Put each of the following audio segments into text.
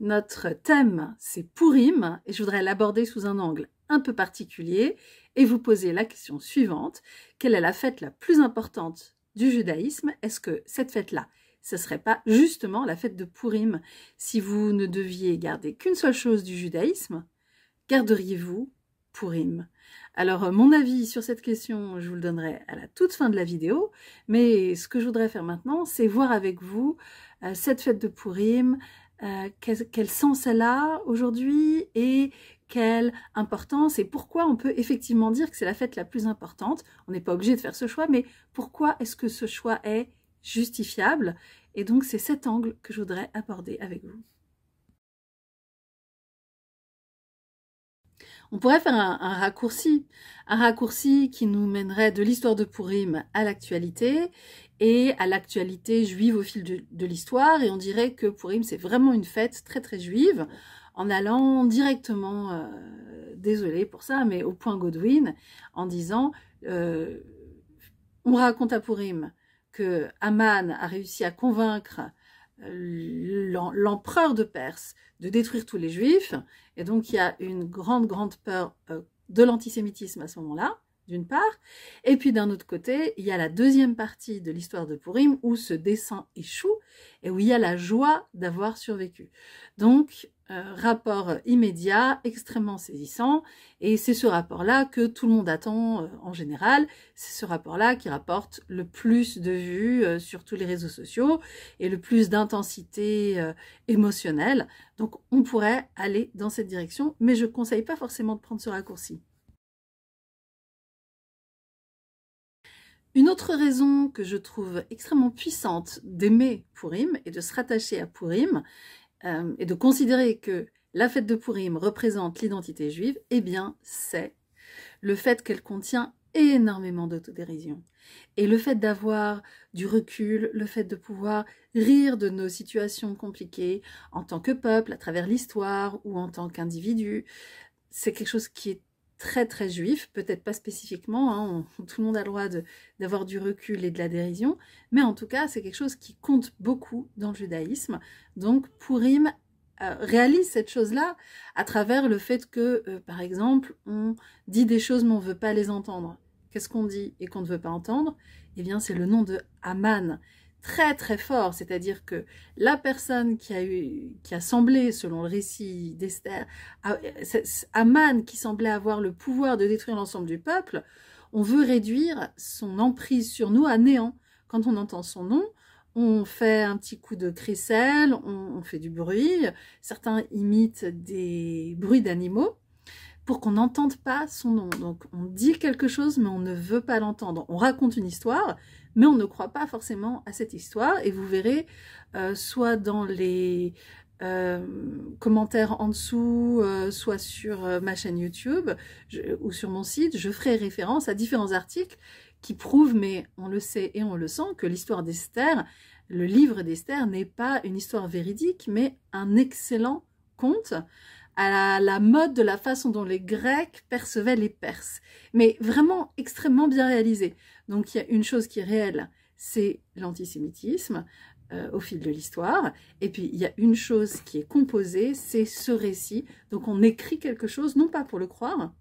Notre thème, c'est Pourim, et je voudrais l'aborder sous un angle un peu particulier et vous poser la question suivante. Quelle est la fête la plus importante du judaïsme? Est-ce que cette fête-là, ce ne serait pas justement la fête de Pourim? Si vous ne deviez garder qu'une seule chose du judaïsme, garderiez-vous Pourim? Alors, mon avis sur cette question, je vous le donnerai à la toute fin de la vidéo, mais ce que je voudrais faire maintenant, c'est voir avec vous cette fête de Pourim, quel sens elle a aujourd'hui et quelle importance et pourquoi on peut effectivement dire que c'est la fête la plus importante. On n'est pas obligé de faire ce choix, mais pourquoi est-ce que ce choix est justifiable? Et donc, c'est cet angle que je voudrais aborder avec vous. On pourrait faire un raccourci qui nous mènerait de l'histoire de Pourim à l'actualité et à l'actualité juive au fil de l'histoire, et on dirait que Pourim c'est vraiment une fête très très juive, en allant directement, désolé pour ça, mais au point Godwin, en disant on raconte à Pourim que Haman a réussi à convaincre l'empereur de Perse de détruire tous les juifs, et donc il y a une grande peur de l'antisémitisme à ce moment-là, d'une part, et puis d'un autre côté, il y a la deuxième partie de l'histoire de Pourim où ce dessein échoue et où il y a la joie d'avoir survécu. Donc, rapport immédiat, extrêmement saisissant, et c'est ce rapport-là que tout le monde attend en général, c'est ce rapport-là qui rapporte le plus de vues sur tous les réseaux sociaux et le plus d'intensité émotionnelle. Donc on pourrait aller dans cette direction, mais je ne conseille pas forcément de prendre ce raccourci. Une autre raison que je trouve extrêmement puissante d'aimer Pourim et de se rattacher à Pourim, et de considérer que la fête de Pourim représente l'identité juive, eh bien, c'est le fait qu'elle contient énormément d'autodérision. Et le fait d'avoir du recul, le fait de pouvoir rire de nos situations compliquées en tant que peuple, à travers l'histoire ou en tant qu'individu, c'est quelque chose qui est très très juif, peut-être pas spécifiquement, hein, tout le monde a le droit d'avoir du recul et de la dérision, mais en tout cas c'est quelque chose qui compte beaucoup dans le judaïsme. Donc Pourim réalise cette chose-là à travers le fait que, par exemple, on dit des choses mais on ne veut pas les entendre. Qu'est-ce qu'on dit et qu'on ne veut pas entendre? Eh bien c'est le nom de Haman. Très très fort, c'est-à-dire que la personne qui a semblé, selon le récit d'Esther, Haman qui semblait avoir le pouvoir de détruire l'ensemble du peuple, on veut réduire son emprise sur nous à néant. Quand on entend son nom, on fait un petit coup de crécelle, on fait du bruit, certains imitent des bruits d'animaux, pour qu'on n'entende pas son nom. Donc on dit quelque chose mais on ne veut pas l'entendre. On raconte une histoire mais on ne croit pas forcément à cette histoire, et vous verrez soit dans les commentaires en dessous, soit sur ma chaîne YouTube ou sur mon site, je ferai référence à différents articles qui prouvent, mais on le sait et on le sent, que l'histoire d'Esther, le livre d'Esther n'est pas une histoire véridique mais un excellent conte à la mode de la façon dont les Grecs percevaient les Perses, mais vraiment extrêmement bien réalisé. Donc il y a une chose qui est réelle, c'est l'antisémitisme au fil de l'histoire, et puis il y a une chose qui est composée, c'est ce récit. Donc on écrit quelque chose, non pas pour le croire,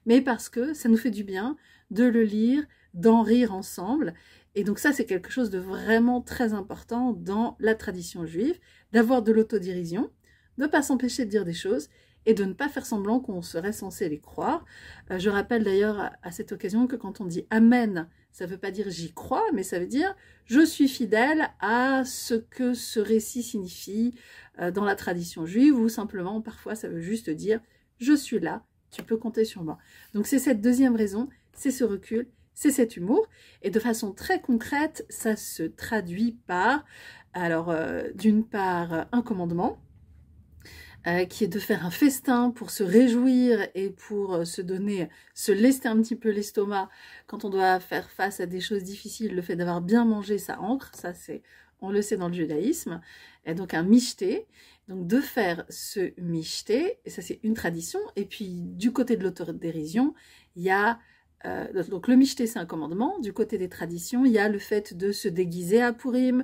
mais parce que ça nous fait du bien de le lire, d'en rire ensemble. Et donc ça, c'est quelque chose de vraiment très important dans la tradition juive, d'avoir de l'autodérision, de ne pas s'empêcher de dire des choses et de ne pas faire semblant qu'on serait censé les croire. Je rappelle d'ailleurs à cette occasion que quand on dit « Amen », ça ne veut pas dire « j'y crois », mais ça veut dire « je suis fidèle à ce que ce récit signifie dans la tradition juive », ou simplement, parfois, ça veut juste dire « je suis là, tu peux compter sur moi ». Donc c'est cette deuxième raison, c'est ce recul, c'est cet humour, et de façon très concrète, ça se traduit par, alors d'une part, un commandement, qui est de faire un festin pour se réjouir et pour se lester un petit peu l'estomac quand on doit faire face à des choses difficiles. Le fait d'avoir bien mangé, ça ancre, ça c'est, on le sait dans le judaïsme, et donc un michté, donc de faire ce michté, et ça c'est une tradition. Et puis du côté de l'autodérision, il y a donc le michté c'est un commandement, du côté des traditions, il y a le fait de se déguiser à Pourim,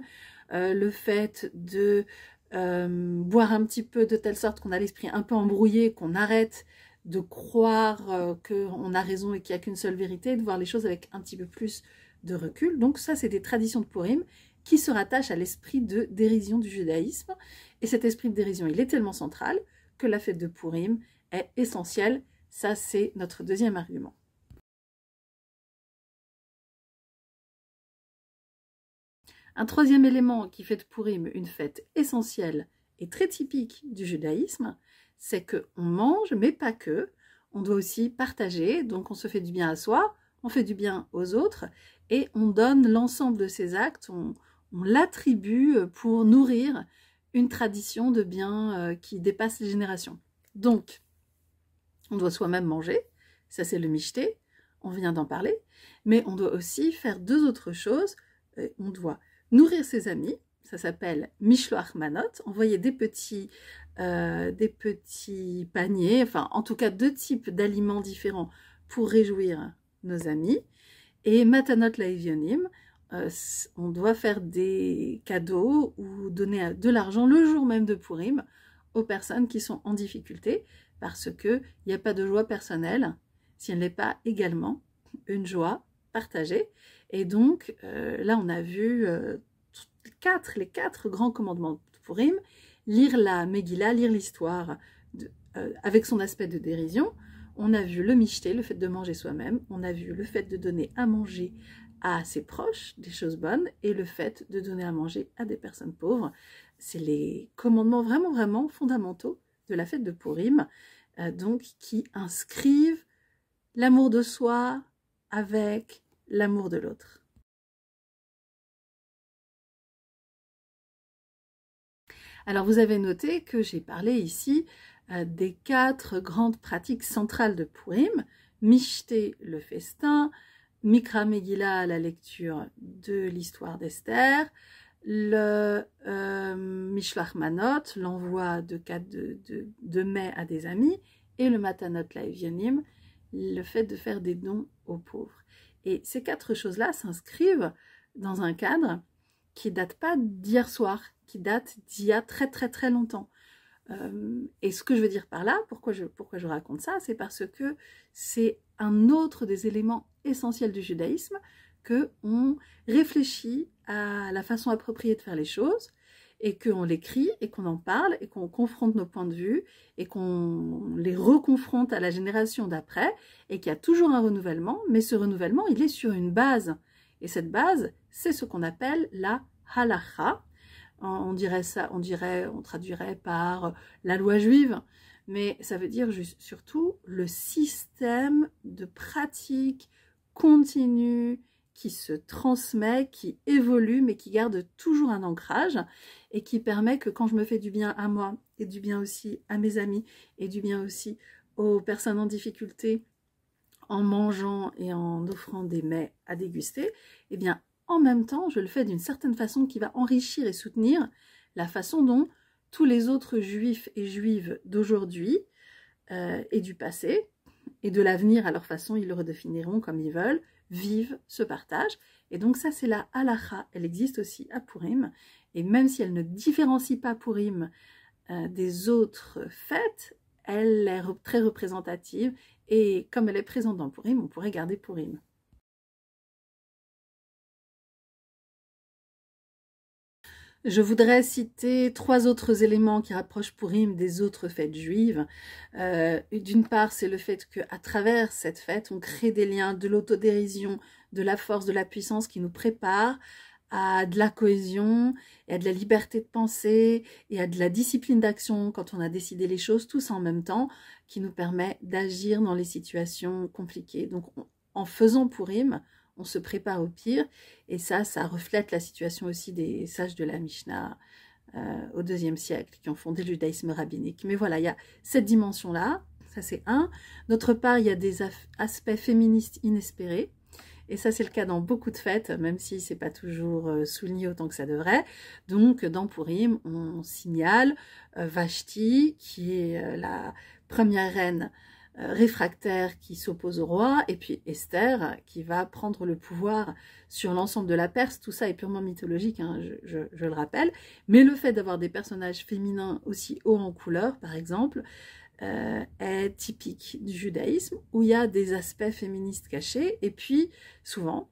le fait de boire un petit peu de telle sorte qu'on a l'esprit un peu embrouillé, qu'on arrête de croire qu'on a raison et qu'il n'y a qu'une seule vérité, de voir les choses avec un petit peu plus de recul. Donc ça, c'est des traditions de Purim qui se rattachent à l'esprit de dérision du judaïsme. Et cet esprit de dérision, il est tellement central que la fête de Purim est essentielle. Ça, c'est notre deuxième argument. Un troisième élément qui fait de Purim une fête essentielle et très typique du judaïsme, c'est qu'on mange, mais pas que. On doit aussi partager, donc on se fait du bien à soi, on fait du bien aux autres, et on donne l'ensemble de ces actes, on l'attribue pour nourrir une tradition de bien qui dépasse les générations. Donc, on doit soi-même manger, ça c'est le michté, on vient d'en parler, mais on doit aussi faire deux autres choses. On doit nourrir ses amis, ça s'appelle Mishloach Manot, envoyer des petits paniers, enfin en tout cas deux types d'aliments différents pour réjouir nos amis. Et Matanot Laevionim, on doit faire des cadeaux ou donner de l'argent le jour même de Purim aux personnes qui sont en difficulté, parce qu'il n'y a pas de joie personnelle si elle n'est pas également une joie partagée. Et donc, là, on a vu les quatre grands commandements de Purim, lire la Megillah, lire l'histoire avec son aspect de dérision. On a vu le michté, le fait de manger soi-même. On a vu le fait de donner à manger à ses proches, des choses bonnes, et le fait de donner à manger à des personnes pauvres. C'est les commandements vraiment, vraiment fondamentaux de la fête de Purim, donc qui inscrivent l'amour de soi avec l'amour de l'autre. Alors vous avez noté que j'ai parlé ici des quatre grandes pratiques centrales de Purim, Michté, le festin, Mikra Megillah, la lecture de l'histoire d'Esther, le Mishloach Manot, l'envoi de mets à des amis, et le Matanot Laevionim, le fait de faire des dons aux pauvres. Et ces quatre choses-là s'inscrivent dans un cadre qui date pas d'hier soir, qui date d'il y a très très très longtemps. Et ce que je veux dire par là, pourquoi je raconte ça, c'est parce que c'est un autre des éléments essentiels du judaïsme, qu'on réfléchit à la façon appropriée de faire les choses, et qu'on l'écrit, et qu'on en parle, et qu'on confronte nos points de vue, et qu'on les reconfronte à la génération d'après, et qu'il y a toujours un renouvellement, mais ce renouvellement, il est sur une base. Et cette base, c'est ce qu'on appelle la halacha. On traduirait par la loi juive, mais ça veut dire surtout le système de pratique continue qui se transmet, qui évolue, mais qui garde toujours un ancrage et qui permet que quand je me fais du bien à moi et du bien aussi à mes amis et du bien aussi aux personnes en difficulté en mangeant et en offrant des mets à déguster, eh bien en même temps, je le fais d'une certaine façon qui va enrichir et soutenir la façon dont tous les autres juifs et juives d'aujourd'hui et du passé et de l'avenir, à leur façon, ils le redéfiniront comme ils veulent, vivent ce partage. Et donc ça, c'est la halacha. Elle existe aussi à Purim. Et même si elle ne différencie pas Purim des autres fêtes, elle est très représentative. Et comme elle est présente dans Purim, on pourrait garder Purim. Je voudrais citer trois autres éléments qui rapprochent Purim des autres fêtes juives. D'une part, c'est le fait qu'à travers cette fête, on crée des liens, de l'autodérision, de la force, de la puissance qui nous prépare à de la cohésion et à de la liberté de penser et à de la discipline d'action quand on a décidé les choses tous en même temps, qui nous permet d'agir dans les situations compliquées. Donc, en faisant Purim, on se prépare au pire, et ça reflète la situation aussi des sages de la Mishnah au IIe siècle, qui ont fondé le judaïsme rabbinique. Mais voilà, il y a cette dimension-là, ça c'est un. D'autre part, il y a des aspects féministes inespérés, et ça c'est le cas dans beaucoup de fêtes, même si c'est pas toujours souligné autant que ça devrait. Donc dans Purim, on signale Vashti, qui est la première reine réfractaire qui s'oppose au roi, et puis Esther qui va prendre le pouvoir sur l'ensemble de la Perse. Tout ça est purement mythologique, hein, je le rappelle, mais le fait d'avoir des personnages féminins aussi hauts en couleur, par exemple, est typique du judaïsme, où il y a des aspects féministes cachés, et puis souvent,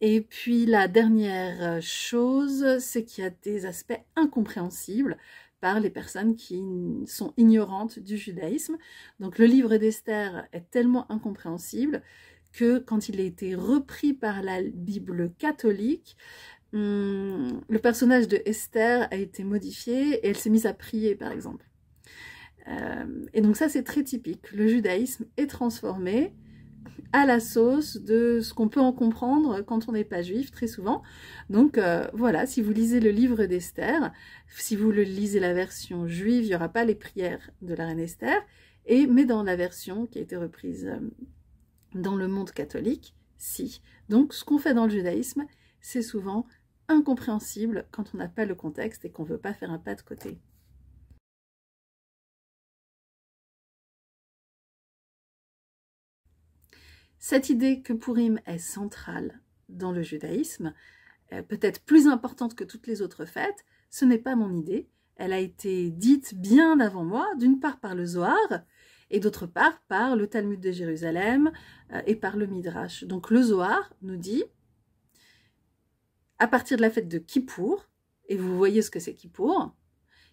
et puis la dernière chose, c'est qu'il y a des aspects incompréhensibles par les personnes qui sont ignorantes du judaïsme. Donc le livre d'Esther est tellement incompréhensible que quand il a été repris par la Bible catholique, le personnage de Esther a été modifié et elle s'est mise à prier, par exemple. Et donc ça, c'est très typique. Le judaïsme est transformé à la sauce de ce qu'on peut en comprendre quand on n'est pas juif, très souvent. Donc voilà, si vous lisez le livre d'Esther, si vous le lisez la version juive, il n'y aura pas les prières de la reine Esther, mais dans la version qui a été reprise dans le monde catholique, si. Donc ce qu'on fait dans le judaïsme, c'est souvent incompréhensible quand on n'a pas le contexte et qu'on ne veut pas faire un pas de côté. Cette idée que Purim est centrale dans le judaïsme, peut-être plus importante que toutes les autres fêtes, ce n'est pas mon idée. Elle a été dite bien avant moi, d'une part par le Zohar, et d'autre part par le Talmud de Jérusalem et par le Midrash. Donc le Zohar nous dit, à partir de la fête de Kippour, et vous voyez ce que c'est Kippour.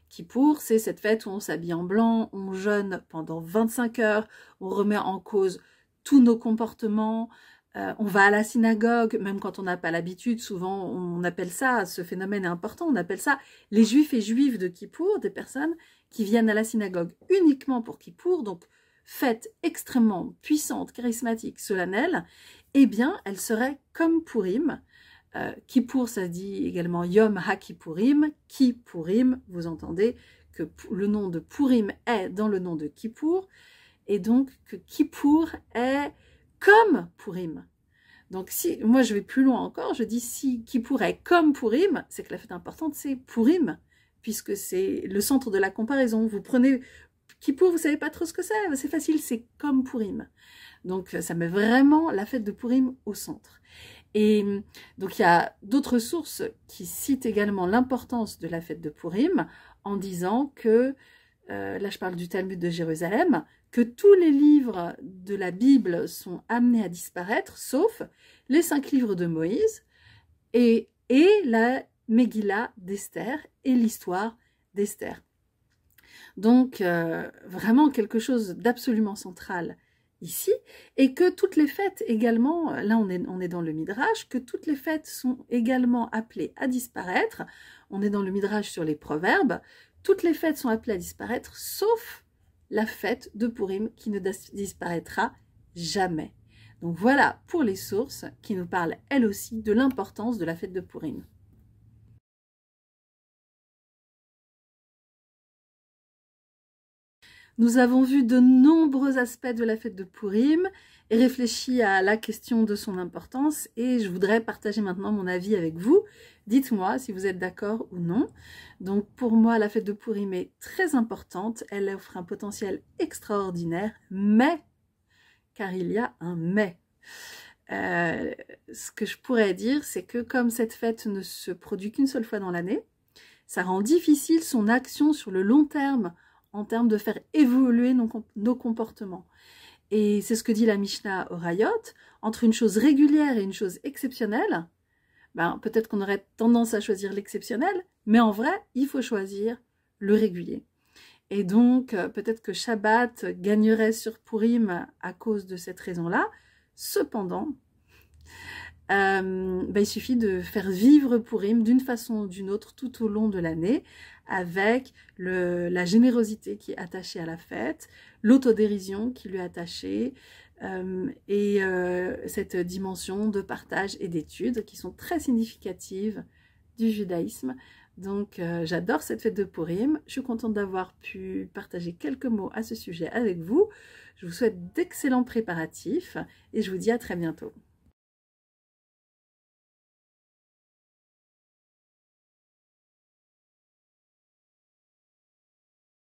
Kippour, c'est cette fête où on s'habille en blanc, on jeûne pendant 25 heures, on remet en cause tous nos comportements, on va à la synagogue, même quand on n'a pas l'habitude, souvent on appelle ça, ce phénomène est important, on appelle ça les juifs et juives de Kippour, des personnes qui viennent à la synagogue uniquement pour Kippour, donc fête extrêmement puissante, charismatique, solennelle, eh bien elle serait comme Purim. Kippour, ça dit également Yom HaKippurim, Kippurim, vous entendez que le nom de Purim est dans le nom de Kippour, et donc que Kippour est comme Purim. Donc si, moi je vais plus loin encore, je dis si Kippour est comme Purim, c'est que la fête importante c'est Purim, puisque c'est le centre de la comparaison. Vous prenez Kippour, vous savez pas trop ce que c'est facile, c'est comme Purim. Donc ça met vraiment la fête de Purim au centre. Et donc il y a d'autres sources qui citent également l'importance de la fête de Purim en disant que, là je parle du Talmud de Jérusalem, que tous les livres de la Bible sont amenés à disparaître, sauf les 5 livres de Moïse et la Megillah d'Esther et l'histoire d'Esther. Donc, vraiment quelque chose d'absolument central ici, et que toutes les fêtes également, là on est dans le Midrash, que toutes les fêtes sont également appelées à disparaître. On est dans le Midrash sur les proverbes. Toutes les fêtes sont appelées à disparaître, sauf la fête de Purim qui ne disparaîtra jamais. Donc voilà pour les sources qui nous parlent elles aussi de l'importance de la fête de Purim. Nous avons vu de nombreux aspects de la fête de Purim et réfléchi à la question de son importance, et je voudrais partager maintenant mon avis avec vous. Dites-moi si vous êtes d'accord ou non. Donc pour moi, la fête de Purim est très importante, elle offre un potentiel extraordinaire, mais, car il y a un mais. Ce que je pourrais dire, c'est que comme cette fête ne se produit qu'une seule fois dans l'année, ça rend difficile son action sur le long terme, en termes de faire évoluer nos comportements. Et c'est ce que dit la Mishnah au Rayot, entre une chose régulière et une chose exceptionnelle, ben, peut-être qu'on aurait tendance à choisir l'exceptionnel, mais en vrai, il faut choisir le régulier. Et donc, peut-être que Shabbat gagnerait sur Purim à cause de cette raison-là. Cependant, il suffit de faire vivre Purim d'une façon ou d'une autre tout au long de l'année, avec la générosité qui est attachée à la fête, l'autodérision qui lui est attachée, et cette dimension de partage et d'étude qui sont très significatives du judaïsme. Donc j'adore cette fête de Purim, je suis contente d'avoir pu partager quelques mots à ce sujet avec vous. Je vous souhaite d'excellents préparatifs et je vous dis à très bientôt.